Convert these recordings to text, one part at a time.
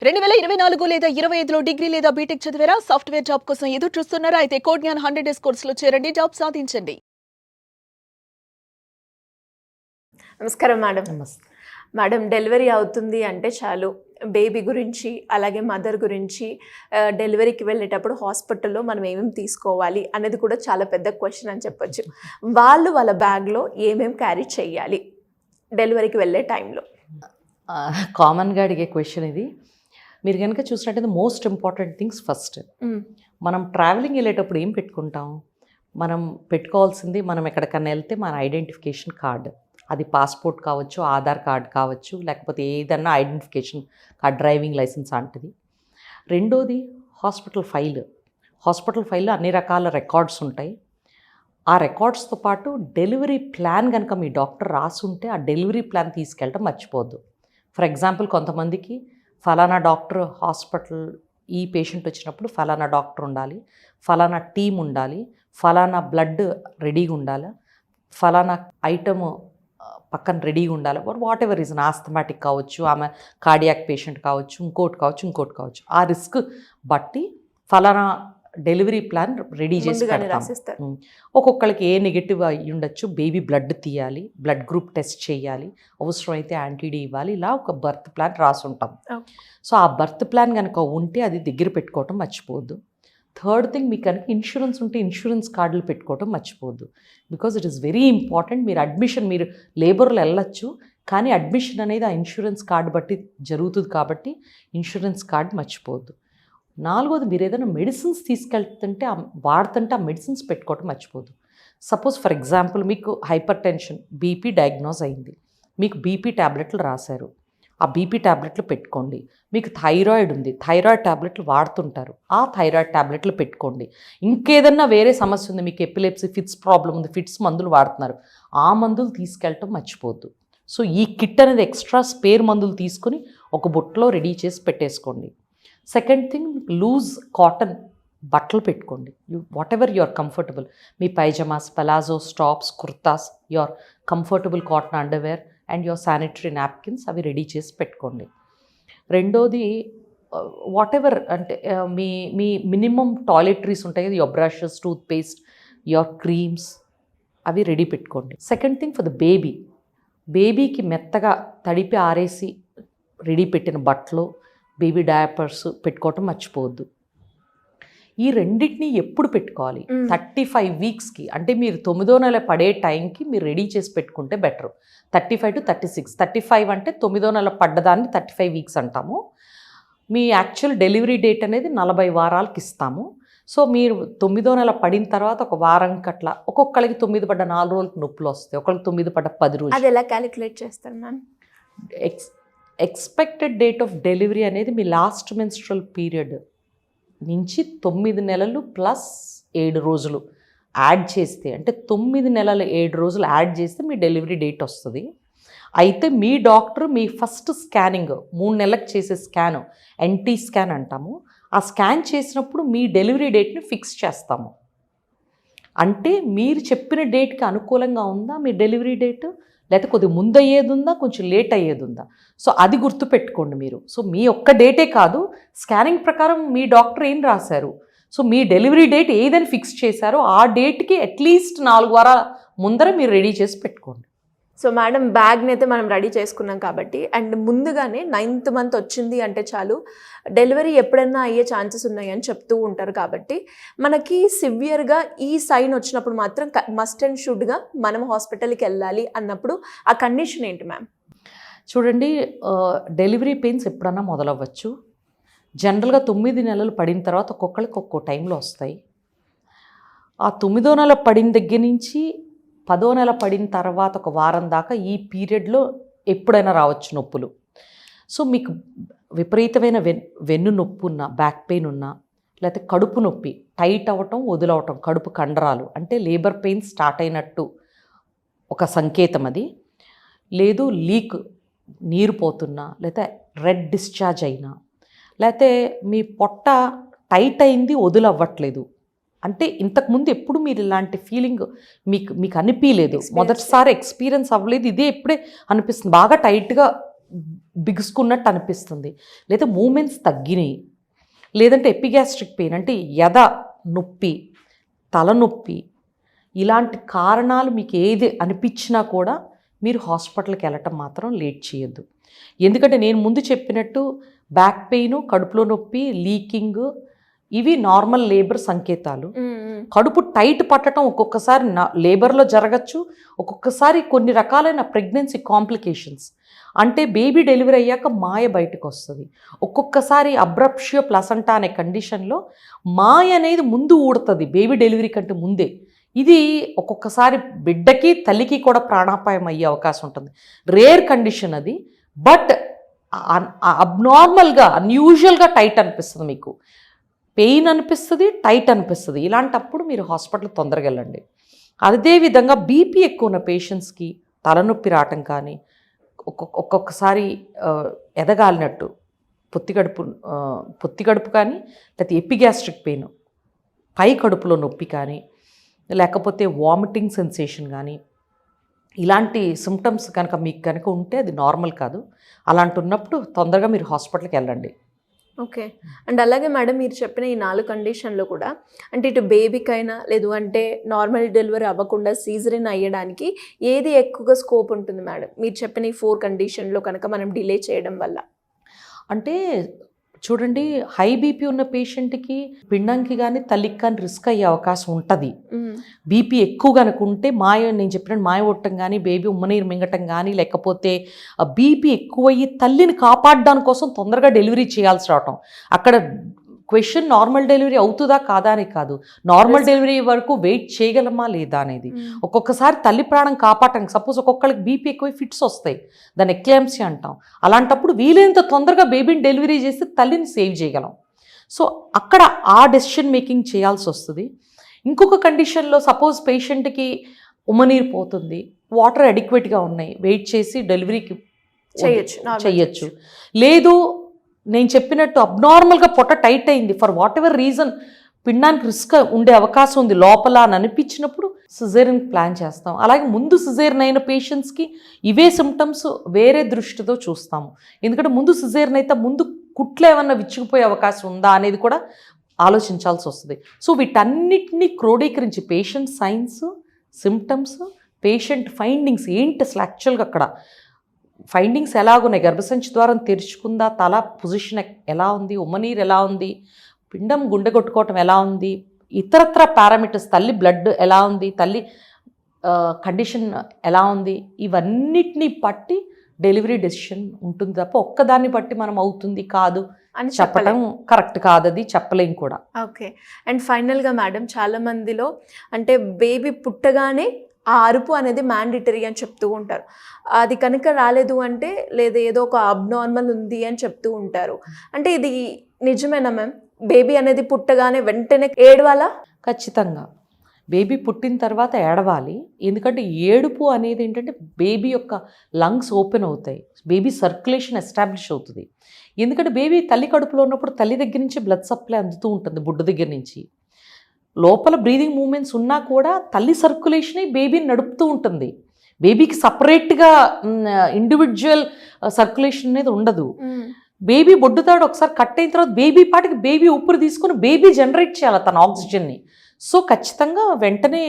2024 లేదా 25లో డిగ్రీ లేదా బీటెక్ చదివారా? సాఫ్ట్‌వేర్ జాబ్ కోసం ఎదురు చూస్తున్నారా? అయితే కోడ్ జ్ఞాన్ 100 డేస్ కోర్సులో చేరండి, జాబ్ సాధించండి. నమస్కారం మేడం. నమస్తే. మేడం, డెలివరీ అవుతుంది అంటే చాలు బేబీ గురించి, అలాగే మదర్ గురించి, డెలివరీకి వెళ్ళేటప్పుడు హాస్పిటల్లో మనం ఏమేమి తీసుకోవాలి అనేది కూడా చాలా పెద్ద క్వశ్చన్ అని చెప్పొచ్చు. వాళ్ళ బ్యాగ్లో ఏమేమి క్యారీ చేయాలి డెలివరీకి వెళ్ళే టైంలో? కామన్గా అడిగే క్వశ్చన్ ఇది. మీరు కనుక చూసినట్టయితే మోస్ట్ ఇంపార్టెంట్ థింగ్స్ ఫస్ట్, మనం ట్రావెలింగ్ వెళ్ళేటప్పుడు ఏం పెట్టుకుంటాం? మనం పెట్టుకోవాల్సింది, మనం ఎక్కడికన్నా వెళ్తే మన ఐడెంటిఫికేషన్ కార్డు, అది పాస్పోర్ట్ కావచ్చు, ఆధార్ కార్డ్ కావచ్చు, లేకపోతే ఏదన్నా ఐడెంటిఫికేషన్ కార్డ్, డ్రైవింగ్ లైసెన్స్ అంటది. రెండోది హాస్పిటల్ ఫైల్. హాస్పిటల్ ఫైల్లో అన్ని రకాల రికార్డ్స్ ఉంటాయి. ఆ రికార్డ్స్తో పాటు డెలివరీ ప్లాన్ కనుక మీ డాక్టర్ రాసుంటే ఆ డెలివరీ ప్లాన్ తీసుకెళ్ళటం మర్చిపోవద్దు. ఫర్ ఎగ్జాంపుల్, కొంతమందికి ఫలానా డాక్టర్ హాస్పిటల్, ఈ పేషెంట్ వచ్చినప్పుడు ఫలానా డాక్టర్ ఉండాలి, ఫలానా టీం ఉండాలి, ఫలానా బ్లడ్ రెడీగా ఉండాలి, ఫలానా ఐటమ్ పక్కన రెడీగా ఉండాలి, వాట్ ఎవర్ రీజన్, ఆస్థమాటిక్ కావచ్చు, ఆమె కార్డియాక్ పేషెంట్ కావచ్చు, ఇంకోటి కావచ్చు. ఆ రిస్క్ బట్టి ఫలానా డెలివరీ ప్లాన్ రెడీ చేసి పెడతాం. ఒక్కొక్కరికి ఏ నెగిటివ్ అయ్యి ఉండొచ్చు, బేబీ బ్లడ్ తీయాలి, బ్లడ్ గ్రూప్ టెస్ట్ చేయాలి, అవసరమైతే యాంటీడీ ఇవ్వాలి, ఇలా ఒక బర్త్ ప్లాన్ రాసుంటాం. సో ఆ బర్త్ ప్లాన్ కనుక ఉంటే అది దగ్గర పెట్టుకోవటం మర్చిపోవద్దు. థర్డ్ థింగ్, మీకు కనుక ఇన్సూరెన్స్ ఉంటే ఇన్సూరెన్స్ కార్డులు పెట్టుకోవటం మర్చిపోవద్దు. Because it is very important. మీరు లేబర్లో వెళ్ళొచ్చు, కానీ అడ్మిషన్ అనేది ఆ ఇన్సూరెన్స్ కార్డు బట్టి జరుగుతుంది, కాబట్టి ఇన్సూరెన్స్ కార్డు మర్చిపోవద్దు. నాలుగోది, మీరు ఏదైనా మెడిసిన్స్ తీసుకెళ్తుంటే వాడుతుంటే ఆ మెడిసిన్స్ పెట్టుకోవటం మర్చిపోదు. సపోజ్ ఫర్ ఎగ్జాంపుల్, మీకు హైపర్ టెన్షన్, బీపీ డయాగ్నోజ్ అయింది, మీకు బీపీ ట్యాబ్లెట్లు రాశారు, ఆ బీపీ ట్యాబ్లెట్లు పెట్టుకోండి. మీకు థైరాయిడ్ ఉంది, థైరాయిడ్ ట్యాబ్లెట్లు వాడుతుంటారు, ఆ థైరాయిడ్ ట్యాబ్లెట్లు పెట్టుకోండి. ఇంకేదన్నా వేరే సమస్య ఉంది, మీకు ఎపిలెప్సీ ఫిట్స్ ప్రాబ్లం ఉంది, ఫిట్స్ మందులు వాడుతున్నారు, ఆ మందులు తీసుకెళ్ళటం మర్చిపోద్దు. సో ఈ కిట్ అనేది ఎక్స్ట్రా స్పేర్ మందులు తీసుకొని ఒక బుట్టలో రెడీ చేసి పెట్టేసుకోండి. సెకండ్ థింగ్, లూజ్ కాటన్ బట్టలు పెట్టుకోండి. వాట్ ఎవర్ యువర్ కంఫర్టబుల్, మీ pyjamas, palazzos, tops, kurtas, your comfortable cotton underwear and your sanitary napkins, అవి రెడీ చేసి పెట్టుకోండి. రెండోది, వాట్ ఎవర్ అంటే మీ మీ మినిమం టాయిలెటరీస్ ఉంటాయి కదా, your brushes, toothpaste, your creams, అవి రెడీ పెట్టుకోండి. సెకండ్ థింగ్, ఫర్ ద బేబీకి మెత్తగా తడిపి ఆరేసి రెడీ పెట్టిన బట్టలు, బేబీ డయాపర్స్ పెట్టుకోవటం మర్చిపోవద్దు. ఈ రెండింటినీ ఎప్పుడు పెట్టుకోవాలి? 35 వీక్స్కి, అంటే మీరు 9వ నెల పడే టైంకి మీరు రెడీ చేసి పెట్టుకుంటే బెటర్. 35 to 36. 35 అంటే 9వ నెల పడ్డదాన్ని 35 వీక్స్ అంటాము. మీ యాక్చువల్ డెలివరీ డేట్ అనేది 40 వారాలకి ఇస్తాము. సో మీరు 9వ నెల పడిన తర్వాత ఒక వారంకి అట్లా, ఒక్కొక్కరికి 9 పడ్డ 4 రోజులకు నొప్పులు వస్తాయి, ఒకరికి 9 పడ్డ 10 రోజులు. అది ఎలా క్యాలిక్యులేట్ చేస్తారు ma'am? Expected date of delivery అనేది మీ లాస్ట్ మెన్స్ట్రల్ పీరియడ్ నుంచి 9 నెలలు ప్లస్ 7 రోజులు యాడ్ చేస్తే, అంటే 9 నెలలు 7 రోజులు యాడ్ చేస్తే మీ డెలివరీ డేట్ వస్తుంది. అయితే మీ డాక్టర్ మీ ఫస్ట్ స్కానింగ్ 3 నెలలకు చేసే స్కాన్, ఎన్టీ స్కాన్ అంటాము, ఆ స్కాన్ చేసినప్పుడు మీ డెలివరీ డేట్ని ఫిక్స్ చేస్తాము. అంటే మీరు చెప్పిన డేట్కి అనుకూలంగా ఉందా మీ డెలివరీ డేట్, లేకపోతే కొద్దిగా ముందు అయ్యేది ఉందా, కొంచెం లేట్ అయ్యేది ఉందా. సో అది గుర్తుపెట్టుకోండి మీరు. సో మీ ఒక్క డేటే కాదు, స్కానింగ్ ప్రకారం మీ డాక్టర్ ఏం రాశారు, సో మీ డెలివరీ డేట్ ఏదని ఫిక్స్ చేశారో ఆ డేట్కి అట్లీస్ట్ 4 వారాల ముందర మీరు రెడీ చేసి పెట్టుకోండి. సో మేడం, బ్యాగ్ని అయితే మనం రెడీ చేసుకున్నాం కాబట్టి, అండ్ ముందుగానే 9th మంత్ వచ్చింది అంటే చాలు డెలివరీ ఎప్పుడైనా అయ్యే ఛాన్సెస్ ఉన్నాయని చెప్తూ ఉంటారు, కాబట్టి మనకి సివియర్గా ఈ సైన్ వచ్చినప్పుడు మాత్రం మస్ట్ అండ్ షుడ్గా మనం హాస్పిటల్కి వెళ్ళాలి అన్నప్పుడు ఆ కండిషన్ ఏంటి మ్యామ్? చూడండి, డెలివరీ పెయిన్స్ ఎప్పుడన్నా మొదలవ్వచ్చు. జనరల్గా 9 నెలలు పడిన తర్వాత ఒక్కొక్కరికి ఒక్కో టైంలో వస్తాయి. ఆ 9వ నెల పడిన దగ్గర నుంచి 10వ నెల పడిన తర్వాత ఒక వారం దాకా ఈ పీరియడ్లో ఎప్పుడైనా రావచ్చు నొప్పులు. సో మీకు విపరీతమైన వెన్ను నొప్పి ఉన్నా, బ్యాక్ పెయిన్ ఉన్నా, లేకపోతే కడుపు నొప్పి, టైట్ అవ్వటం, వదులవటం, కడుపు కండరాలు, అంటే లేబర్ పెయిన్ స్టార్ట్ అయినట్టు ఒక సంకేతం అది. లేదు లీక్, నీరు పోతున్నా, లేకపోతే రెడ్ డిశ్చార్జ్ అయినా, లేకపోతే మీ పొట్ట టైట్ అయింది, వదులవ్వట్లేదు, అంటే ఇంతకుముందు ఎప్పుడు మీరు ఇలాంటి ఫీలింగ్ మీకు అనిపించలేదు, మొదటిసారి ఎక్స్పీరియన్స్ అవ్వలేదు, ఇదే ఎప్పుడే అనిపిస్తుంది, బాగా టైట్గా బిగుసుకున్నట్టు అనిపిస్తుంది, లేదా మూమెంట్స్ తగ్గినాయి, లేదంటే ఎపిగ్యాస్ట్రిక్ పెయిన్ అంటే ఎద నొప్పి, తలనొప్పి, ఇలాంటి కారణాలు మీకు ఏది అనిపించినా కూడా మీరు హాస్పిటల్కి వెళ్ళటం మాత్రం లేట్ చేయొద్దు. ఎందుకంటే నేను ముందు చెప్పినట్టు బ్యాక్ పెయిన్, కడుపులో నొప్పి, లీకింగ్ ఇవి నార్మల్ లేబర్ సంకేతాలు. కడుపు టైట్ పట్టడం ఒక్కొక్కసారి లేబర్లో జరగచ్చు, ఒక్కొక్కసారి కొన్ని రకాలైన ప్రెగ్నెన్సీ కాంప్లికేషన్స్ అంటే బేబీ డెలివరీ అయ్యాక మాయ బయటకు వస్తుంది. ఒక్కొక్కసారి అబ్రప్షియో ప్లసంటా అనే కండిషన్లో మాయ అనేది ముందు ఊడుతుంది బేబీ డెలివరీ కంటే ముందే. ఇది ఒక్కొక్కసారి బిడ్డకి తల్లికి కూడా ప్రాణాపాయం అయ్యే అవకాశం ఉంటుంది. రేర్ కండిషన్ అది, బట్ అబ్నార్మల్గా అన్యూజువల్గా టైట్ అనిపిస్తుంది, మీకు పెయిన్ అనిపిస్తుంది, టైట్ అనిపిస్తుంది. ఇలాంటప్పుడు మీరు హాస్పిటల్ తొందరగా వెళ్ళండి. అదేవిధంగా బీపీ ఎక్కువ ఉన్న పేషెంట్స్కి తలనొప్పి రావటం కానీ, ఒక్కొక్కసారి ఎదగాలినట్టు పొత్తికడుపు కానీ, లేకపోతే ఎపిగ్యాస్ట్రిక్ పెయిన్, పై కడుపులో నొప్పి కానీ, లేకపోతే వామిటింగ్ సెన్సేషన్ కానీ, ఇలాంటి సిమ్టమ్స్ కనుక మీకు కనుక ఉంటే అది నార్మల్ కాదు. అలాంటి ఉన్నప్పుడు తొందరగా మీరు హాస్పిటల్కి వెళ్ళండి. ఓకే. అండ్ అలాగే మేడం మీరు చెప్పిన ఈ 4 కండిషన్లో కూడా అంటే ఇటు బేబీకైనా లేదు అంటే నార్మల్ డెలివరీ అవ్వకుండా సీజరిన్ అయ్యడానికి ఏది ఎక్కువగా స్కోప్ ఉంటుంది మేడం? మీరు చెప్పిన ఈ 4 కండిషన్లో కనుక మనం డిలే చేయడం వల్ల. అంటే చూడండి, హై బీపీ ఉన్న పేషెంట్కి పిండంకి కానీ తల్లికి కానీ రిస్క్ అయ్యే అవకాశం ఉంటుంది. బీపీ ఎక్కువ కనుక ఉంటే నేను చెప్పినట్టు మాయ ఒట్టం కానీ, బేబీ ఉమ్మనీరు మింగటం కానీ, లేకపోతే బీపీ ఎక్కువయ్యి తల్లిని కాపాడడానికి కోసం తొందరగా డెలివరీ చేయాల్సి రావటం. అక్కడ క్వశ్చన్ నార్మల్ డెలివరీ అవుతుందా కాదా అని కాదు, నార్మల్ డెలివరీ వరకు వెయిట్ చేయగలమా లేదా అనేది. ఒక్కొక్కసారి తల్లి ప్రాణం కాపాడటానికి, సపోజ్ ఒక్కొక్కరికి బీపీ ఎక్కువ ఫిట్స్ వస్తాయి, దాన్ని ఎక్లాంప్సీ అంటాం. అలాంటప్పుడు వీలైనంత తొందరగా బేబీని డెలివరీ చేసి తల్లిని సేవ్ చేయగలం. సో అక్కడ ఆ డెసిషన్ మేకింగ్ చేయాల్సి వస్తుంది. ఇంకొక కండిషన్లో సపోజ్ పేషెంట్కి ఉమ్మనీరు పోతుంది, వాటర్ అడిక్వేట్గా ఉన్నాయి, వెయిట్ చేసి డెలివరీకి చేయొచ్చు. లేదు నేను చెప్పినట్టు అబ్నార్మల్గా పొట్ట టైట్ అయింది, ఫర్ వాట్ ఎవర్ రీజన్ పిండానికి రిస్క్ ఉండే అవకాశం ఉంది లోపల అని అనిపించినప్పుడు సిజేరియన్ ప్లాన్ చేస్తాం. అలాగే ముందు సిజేరియన్ అయిన పేషెంట్స్కి ఇవే సిమ్టమ్స్ వేరే దృష్టితో చూస్తాము. ఎందుకంటే ముందు సిజేరియన్ అయితే ముందు కుట్లు ఏమన్నా విచ్చుకుపోయే అవకాశం ఉందా అనేది కూడా ఆలోచించాల్సి వస్తుంది. సో వీటన్నిటినీ క్రోడీకరించి patient signs, symptoms, patient findings ఏంటి అసలు యాక్చువల్గా అక్కడ ఫైండింగ్స్ ఎలాగున్నాయి, గర్భసంచి ద్వారం తెరుచుకుందా, తల పొజిషన్ ఎలా ఉంది, ఉమ్మనీరు ఎలా ఉంది, పిండం గుండె కొట్టుకోవటం ఎలా ఉంది, ఇతరత్ర పారామీటర్స్, తల్లి బ్లడ్ ఎలా ఉంది, తల్లి కండిషన్ ఎలా ఉంది, ఇవన్నిటినీ బట్టి డెలివరీ డెసిషన్ ఉంటుంది తప్ప ఒక్కదాన్ని బట్టి మనం అవుతుంది కాదు అని చెప్పడం కరెక్ట్ కాదు, అది చెప్పలేం కూడా. ఓకే. అండ్ ఫైనల్గా మేడం చాలా మందిలో అంటే బేబీ పుట్టగానే ఆ అరుపు అనేది మ్యాండేటరీ అని చెప్తూ ఉంటారు. అది కనుక రాలేదు అంటే లేదా ఏదో ఒక అబ్నార్మల్ ఉంది అని చెప్తూ ఉంటారు. అంటే ఇది నిజమేనా మ్యామ్? బేబీ అనేది పుట్టగానే వెంటనే ఏడవాలా? ఖచ్చితంగా బేబీ పుట్టిన తర్వాత ఏడవాలి. ఎందుకంటే ఏడుపు అనేది ఏంటంటే బేబీ యొక్క లంగ్స్ ఓపెన్ అవుతాయి, బేబీ సర్క్యులేషన్ ఎస్టాబ్లిష్ అవుతుంది. ఎందుకంటే బేబీ తల్లి కడుపులో ఉన్నప్పుడు తల్లి దగ్గర నుంచి బ్లడ్ సప్లై అందుతూ ఉంటుంది, బుడ్డ దగ్గర నుంచి. లోపల బ్రీదింగ్ మూమెంట్స్ ఉన్నా కూడా తల్లి సర్క్యులేషనే బేబీని నడుపుతూ ఉంటుంది. బేబీకి సపరేట్గా ఇండివిజువల్ సర్క్యులేషన్ అనేది ఉండదు. బేబీ బొడ్డుతాడు ఒకసారి కట్ అయిన తర్వాత బేబీ పాటికి బేబీ ఊపిరి తీసుకొని బేబీ జనరేట్ చేయాలి తన ఆక్సిజన్ని. సో ఖచ్చితంగా వెంటనే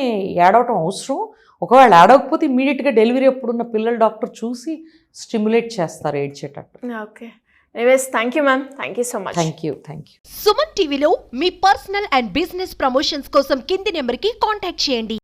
ఏడవటం అవసరం. ఒకవేళ ఏడవకపోతే ఇమ్మీడియట్గా డెలివరీ అప్పుడున్న పిల్లల డాక్టర్ చూసి స్టిమ్యులేట్ చేస్తారు ఏడ్చేటట్టు. Okay. Anyways thank you ma'am, thank you so much. Thank you. Suman టీవీలో మీ పర్సనల్ అండ్ బిజినెస్ ప్రమోషన్స్ కోసం కింది నెంబర్కి కాంటాక్ట్ చేయండి.